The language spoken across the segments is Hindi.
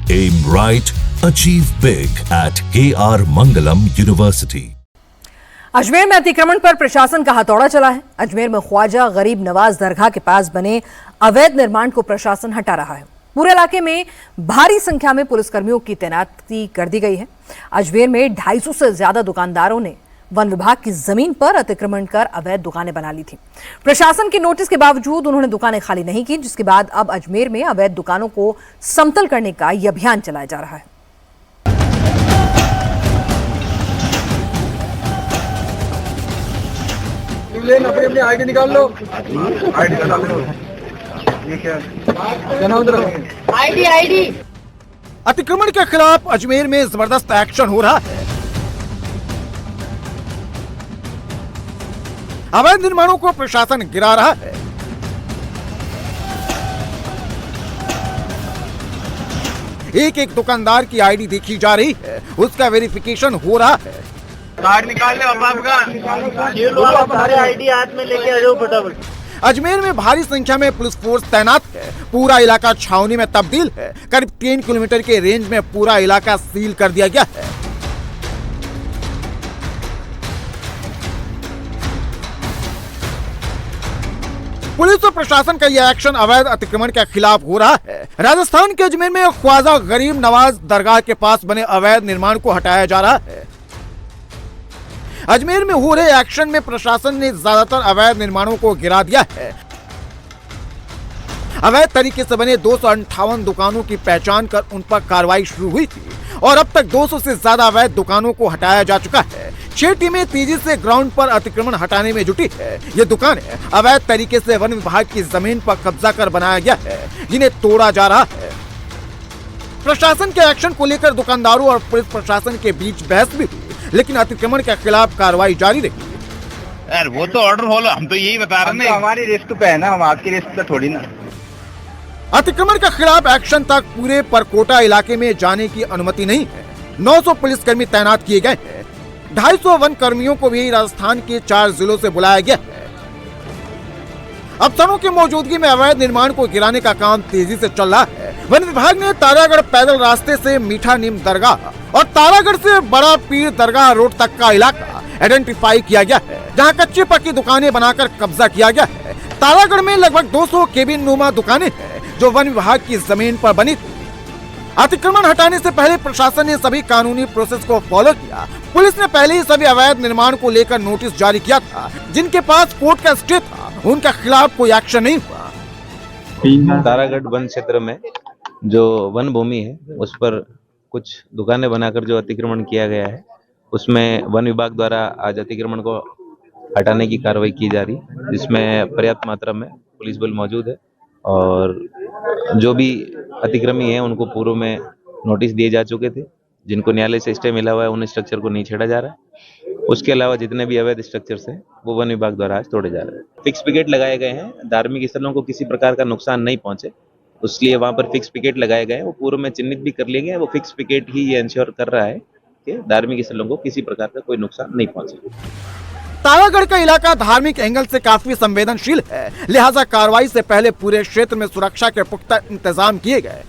Aim right, achieve big at KR Mangalam University. Ajmer में अतिक्रमण पर प्रशासन का हथौड़ा चला है। अजमेर में ख्वाजा गरीब नवाज दरगाह के पास बने अवैध निर्माण को प्रशासन हटा रहा है। पूरे इलाके में भारी संख्या में पुलिसकर्मियों की तैनाती कर दी गई है। अजमेर में 250 से ज्यादा दुकानदारों ने वन विभाग की जमीन पर अतिक्रमण कर अवैध दुकानें बना ली थी। प्रशासन के नोटिस के बावजूद उन्होंने दुकानें खाली नहीं की, जिसके बाद अब अजमेर में अवैध दुकानों को समतल करने का यह अभियान चलाया जा रहा है। अपनी आईडी निकाल लो। आईडी निकाल लो। ये क्या उधर आईडी। अतिक्रमण के खिलाफ अजमेर में जबरदस्त एक्शन हो रहा है। अवैध निर्माणों को प्रशासन गिरा रहा है। एक एक दुकानदार की आईडी देखी जा रही है, उसका वेरिफिकेशन हो रहा है। कार्ड निकाल ले आपका। ये लो आप सारे आईडी हाथ में लेके आ जाओ फटाफट। अजमेर में भारी संख्या में पुलिस फोर्स तैनात है। पूरा इलाका छावनी में तब्दील है। करीब 3 किलोमीटर के रेंज में पूरा इलाका सील कर दिया गया है। पुलिस और प्रशासन का यह एक्शन अवैध अतिक्रमण के खिलाफ हो रहा है। राजस्थान के अजमेर में ख्वाजा गरीब नवाज दरगाह के पास बने अवैध निर्माण को हटाया जा रहा है। अजमेर में हो रहे एक्शन में प्रशासन ने ज्यादातर अवैध निर्माणों को गिरा दिया है। अवैध तरीके से बने 258 दुकानों की पहचान कर उन पर कार्रवाई शुरू हुई थी और अब तक 200 से ज्यादा अवैध दुकानों को हटाया जा चुका है। 6 टीमें तेजी से ग्राउंड पर अतिक्रमण हटाने में जुटी है। ये दुकानें अवैध तरीके से वन विभाग की जमीन पर कब्जा कर बनाया गया है, जिन्हें तोड़ा जा रहा है। प्रशासन के एक्शन को लेकर दुकानदारों और पुलिस प्रशासन के बीच बहस भी हुई, लेकिन अतिक्रमण के खिलाफ कार्रवाई जारी रही। यार वो तो ऑर्डर फॉलो, हम तो यही बता रहे हैं। हमारी रिस्क पे है ना, हम आपकी रिस्क पे थोड़ी ना। अतिक्रमण के खिलाफ एक्शन तक पूरे परकोटा इलाके में जाने की अनुमति नहीं है। 900 पुलिसकर्मी तैनात किए गए हैं। 250 वन कर्मियों को भी राजस्थान के 4 जिलों से बुलाया गया है। अफसरों की मौजूदगी में अवैध निर्माण को गिराने का काम तेजी से चल रहा है। वन विभाग ने तारागढ़ पैदल रास्ते से मीठा नीम दरगाह और तारागढ़ से बड़ा पीर दरगाह रोड तक का इलाका आइडेंटिफाई किया गया है, जहां कच्ची पक्की दुकानें बनाकर कब्जा किया गया है। तारागढ़ में लगभग 200 केबिन नुमा दुकानें हैं जो वन विभाग की जमीन पर बनी थी। अतिक्रमण हटाने से पहले प्रशासन ने सभी कानूनी प्रोसेस को फॉलो किया। पुलिस ने पहले ही सभी अवैध निर्माण को लेकर नोटिस जारी किया था। जिनके पास कोर्ट का स्टे था, उनके खिलाफ कोई एक्शन नहीं हुआ। तारागढ़ वन क्षेत्र में जो वन भूमि है, उस पर कुछ दुकानें बनाकर जो अतिक्रमण किया गया है, उसमें वन विभाग द्वारा आज अतिक्रमण को हटाने की कार्रवाई की जा रही है, जिसमें पर्याप्त मात्रा में पुलिस बल मौजूद है और जो भी अतिक्रमी है उनको पूर्व में नोटिस दिए जा चुके थे। जिनको न्यायालय से स्टे मिला हुआ है, उन स्ट्रक्चर को नहीं छेड़ा जा रहा है। उसके अलावा जितने भी अवैध स्ट्रक्चर्स हैं वो वन विभाग द्वारा आज तोड़े जा रहे हैं। फिक्स पिकेट लगाए गए हैं, धार्मिक स्थलों को किसी प्रकार का नुकसान नहीं पहुंचे, इसलिए वहां पर फिक्स पिकेट लगाए गए हैं। वो पूर्व में चिन्हित भी कर लिए गए हैं। वो फिक्स पिकेट ही ये इंश्योर कर रहा है कि धार्मिक स्थलों को किसी प्रकार का कोई नुकसान नहीं पहुंचे। तारागढ़ का इलाका धार्मिक एंगल से काफी संवेदनशील है, लिहाजा कार्रवाई से पहले पूरे क्षेत्र में सुरक्षा के पुख्ता इंतजाम किए गए।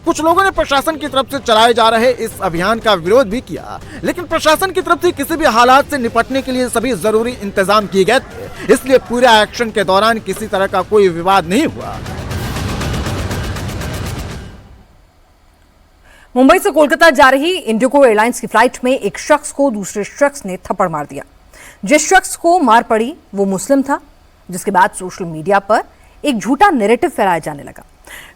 कुछ लोगों ने प्रशासन की तरफ से चलाए जा रहे इस अभियान का विरोध भी किया, लेकिन प्रशासन की तरफ से किसी भी हालात से निपटने के लिए सभी जरूरी इंतजाम किए गए थे, इसलिए पूरे एक्शन के दौरान किसी तरह का कोई विवाद नहीं हुआ। मुंबई से कोलकाता जा रही इंडिगो एयरलाइंस की फ्लाइट में एक शख्स को दूसरे शख्स ने थप्पड़ मार दिया। जिस शख्स को मार पड़ी वो मुस्लिम था, जिसके बाद सोशल मीडिया पर एक झूठा नैरेटिव फैलाया जाने लगा।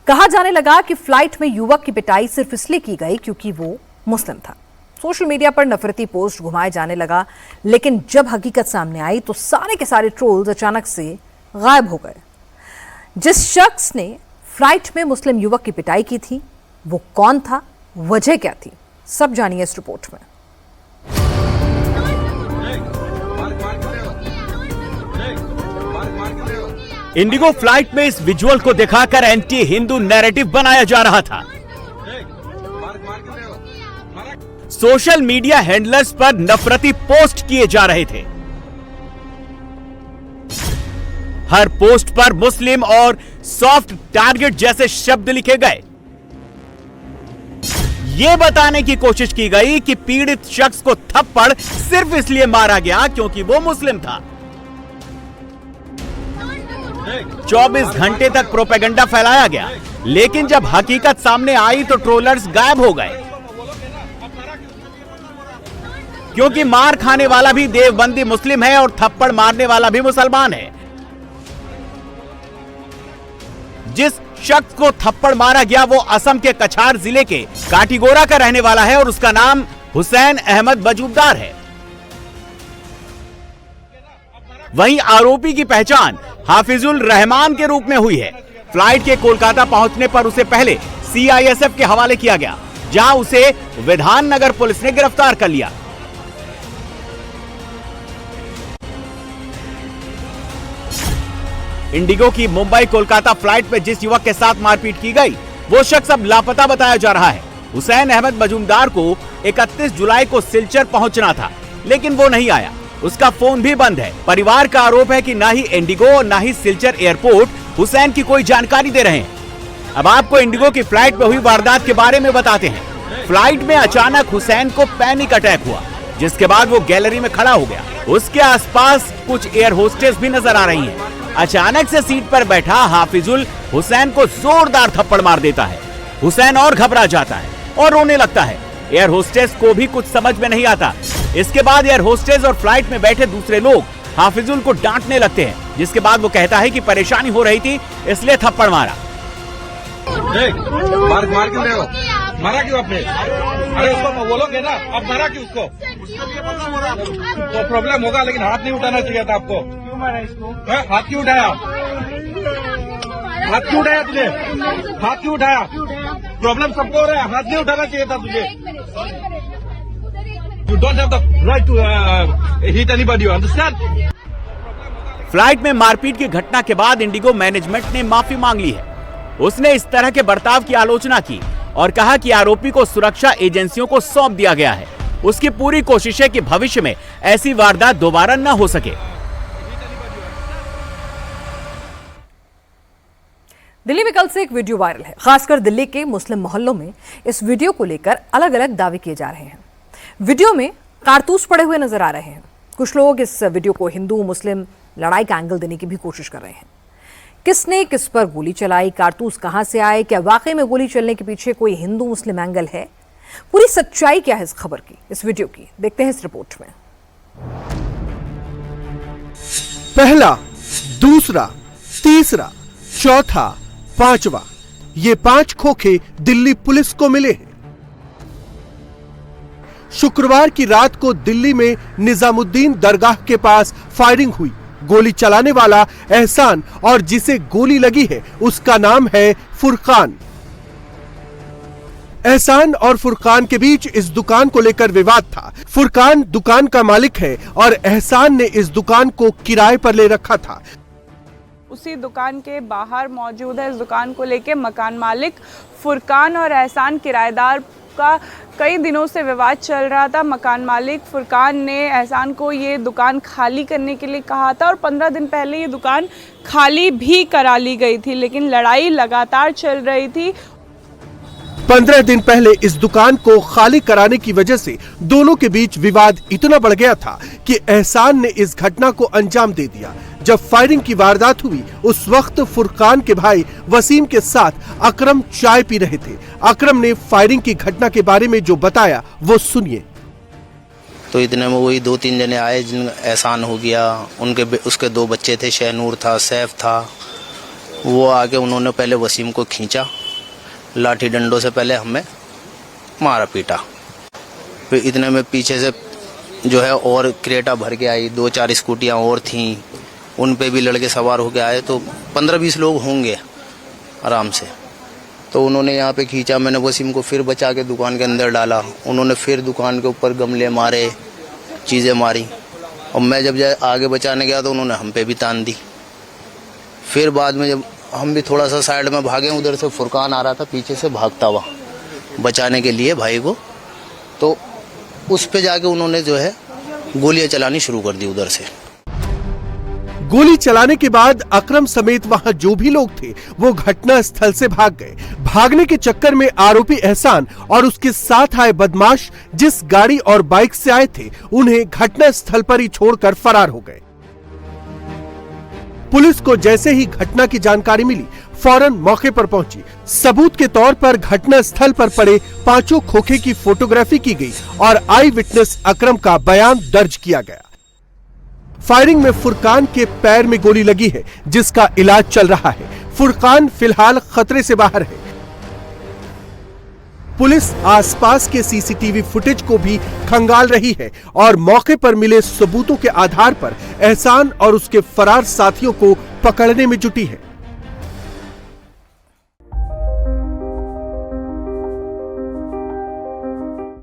कहा जाने लगा कि फ्लाइट में युवक की पिटाई सिर्फ इसलिए की गई क्योंकि वो मुस्लिम था। सोशल मीडिया पर नफरती पोस्ट घुमाए जाने लगा, लेकिन जब हकीकत सामने आई तो सारे के सारे ट्रोल्स अचानक से गायब हो गए। जिस शख्स ने फ्लाइट में मुस्लिम युवक की पिटाई की थी वो कौन था, वजह क्या थी, सब जानिए इस रिपोर्ट में। इंडिगो फ्लाइट में इस विजुअल को दिखाकर एंटी हिंदू नैरेटिव बनाया जा रहा था। सोशल मीडिया हैंडलर्स पर नफरती पोस्ट किए जा रहे थे। हर पोस्ट पर मुस्लिम और सॉफ्ट टारगेट जैसे शब्द लिखे गए। ये बताने की कोशिश की गई कि पीड़ित शख्स को थप्पड़ सिर्फ इसलिए मारा गया क्योंकि वो मुस्लिम था। 24 घंटे तक प्रोपेगेंडा फैलाया गया, लेकिन जब हकीकत सामने आई तो ट्रोलर्स गायब हो गए, क्योंकि मार खाने वाला भी देवबंदी मुस्लिम है और थप्पड़ मारने वाला भी मुसलमान है। जिस शख्स को थप्पड़ मारा गया वो असम के कछार जिले के काटीगोरा का रहने वाला है और उसका नाम हुसैन अहमद मजूमदार है। वहीं आरोपी की पहचान हाफिजुल रहमान के रूप में हुई है। फ्लाइट के कोलकाता पहुंचने पर उसे पहले सीआईएसएफ के हवाले किया गया, जहां उसे विधाननगर पुलिस ने गिरफ्तार कर लिया। इंडिगो की मुंबई कोलकाता फ्लाइट में जिस युवक के साथ मारपीट की गई वो शख्स अब लापता बताया जा रहा है। हुसैन अहमद मजूमदार को 31 जुलाई को सिलचर पहुंचना था, लेकिन वो नहीं आया। उसका फोन भी बंद है। परिवार का आरोप है कि ना ही इंडिगो और ना ही सिलचर एयरपोर्ट हुसैन की कोई जानकारी दे रहे हैं। अब आपको इंडिगो की फ्लाइट में हुई वारदात के बारे में बताते हैं। फ्लाइट में अचानक हुसैन को पैनिक अटैक हुआ, जिसके बाद वो गैलरी में खड़ा हो गया। उसके आसपास कुछ एयर होस्टेस भी नजर आ रही हैं। अचानक से सीट पर बैठा हाफिजुल हुसैन को जोरदार थप्पड़ मार देता है। हुसैन और घबरा जाता है और रोने लगता है। एयर होस्टेस को भी कुछ समझ में नहीं आता। इसके बाद एयर होस्टेस और फ्लाइट में बैठे दूसरे लोग हाफिजुल को डांटने लगते हैं, जिसके बाद वो कहता है कि परेशानी हो रही थी इसलिए थप्पड़ मारा। मार क्यों रहे हो? मारा क्यों आपने? अरे उसको बोलोगे ना, अब मारा क्यों उसको? तो प्रॉब्लम होगा, लेकिन हाथ नहीं उठाना चाहिए था आपको। क्यों मारा इसको? हाथ क्यों उठाया? हाथ क्यों उठाया तुझे? हाथ क्यों उठाया? प्रॉब्लम सबको हो रहा है, हाथ नहीं उठाना चाहिए था तुझे। You don't have the right to hit anybody, you understand? Flight में मारपीट की घटना के बाद इंडिगो मैनेजमेंट ने माफी मांग ली है। उसने इस तरह के बर्ताव की आलोचना की और कहा कि आरोपी को सुरक्षा एजेंसियों को सौंप दिया गया है। उसकी पूरी कोशिश है कि भविष्य में ऐसी वारदात दोबारा न हो सके। दिल्ली में कल से एक वीडियो वायरल है। खासकर दिल्ली के मुस्लिम मोहल्लों में इस वीडियो को लेकर अलग अलग दावे किए जा रहे हैं। वीडियो में कारतूस पड़े हुए नजर आ रहे हैं। कुछ लोग इस वीडियो को हिंदू मुस्लिम लड़ाई का एंगल देने की भी कोशिश कर रहे हैं। किसने किस पर गोली चलाई, कारतूस कहां से आए, क्या वाकई में गोली चलने के पीछे कोई हिंदू मुस्लिम एंगल है, पूरी सच्चाई क्या है इस खबर की, इस वीडियो की, देखते हैं इस रिपोर्ट में। पहला, दूसरा, तीसरा, चौथा, पांचवा, ये 5 खोखे दिल्ली पुलिस को मिले हैं। शुक्रवार की रात को दिल्ली में निजामुद्दीन दरगाह के पास फायरिंग हुई। गोली चलाने वाला एहसान और जिसे गोली लगी है उसका नाम है फुरकान। एहसान और फुरकान के बीच इस दुकान को लेकर विवाद था। फुरकान दुकान का मालिक है और एहसान ने इस दुकान को किराए पर ले रखा था। उसी दुकान के बाहर मौजूद है इस दुकान को लेकर मकान मालिक फुरकान और एहसान किराएदार का कई दिनों से विवाद चल रहा था। मकान मालिक फुरकान ने एहसान को ये दुकान खाली करने के लिए कहा था और 15 दिन पहले ये दुकान खाली भी करा ली गई थी, लेकिन लड़ाई लगातार चल रही थी। 15 दिन पहले इस दुकान को खाली कराने की वजह से दोनों के बीच विवाद इतना बढ़ गया था कि एहसान ने इस घटना को अंजाम दे दिया। जब फायरिंग की वारदात हुई उस वक्त फुरकान के भाई वसीम के साथ अकरम चाय पी रहे थे। अकरम ने फायरिंग की घटना के बारे में जो बताया वो सुनिए। तो इतने में वही 2-3 जने आए, जिन एहसान हो गया, उसके 2 बच्चे थे, शहनूर था, सैफ था। वो आके उन्होंने पहले वसीम को खींचा, लाठी डंडों से पहले हमें मारा पीटा। फिर इतने में पीछे से जो है और क्रेटा भर के आई, 2-4 स्कूटियाँ और थीं, उन पे भी लड़के सवार होके आए। तो 15-20 लोग होंगे आराम से। तो उन्होंने यहाँ पे खींचा, मैंने वसीम को फिर बचा के दुकान के अंदर डाला। उन्होंने फिर दुकान के ऊपर गमले मारे, चीज़ें मारी, और मैं जब आगे बचाने गया तो उन्होंने हम पे भी तान दी। फिर बाद में जब हम भी थोड़ा सा साइड में भागे, उधर से फुरकान आ रहा था पीछे से भागता हुआ बचाने के लिए भाई को, तो उस पे जाके उन्होंने जो है गोलियां चलानी शुरू कर दी उधर से। गोली चलाने के बाद अकरम समेत वहां जो भी लोग थे वो घटना स्थल से भाग गए। भागने के चक्कर में आरोपी एहसान और उसके साथ आए बदमाश जिस गाड़ी और बाइक से आए थे उन्हें घटना स्थल पर ही छोड़कर फरार हो गए। पुलिस को जैसे ही घटना की जानकारी मिली फौरन मौके पर पहुंची। सबूत के तौर पर घटना स्थल पर पड़े 5 खोखे की फोटोग्राफी की गई और आई विटनेस अकरम का बयान दर्ज किया गया। फायरिंग में फुरकान के पैर में गोली लगी है जिसका इलाज चल रहा है। फुरकान फिलहाल खतरे से बाहर है। पुलिस आसपास के सीसीटीवी फुटेज को भी खंगाल रही है और मौके पर मिले सबूतों के आधार पर एहसान और उसके फरार साथियों को पकड़ने में जुटी है।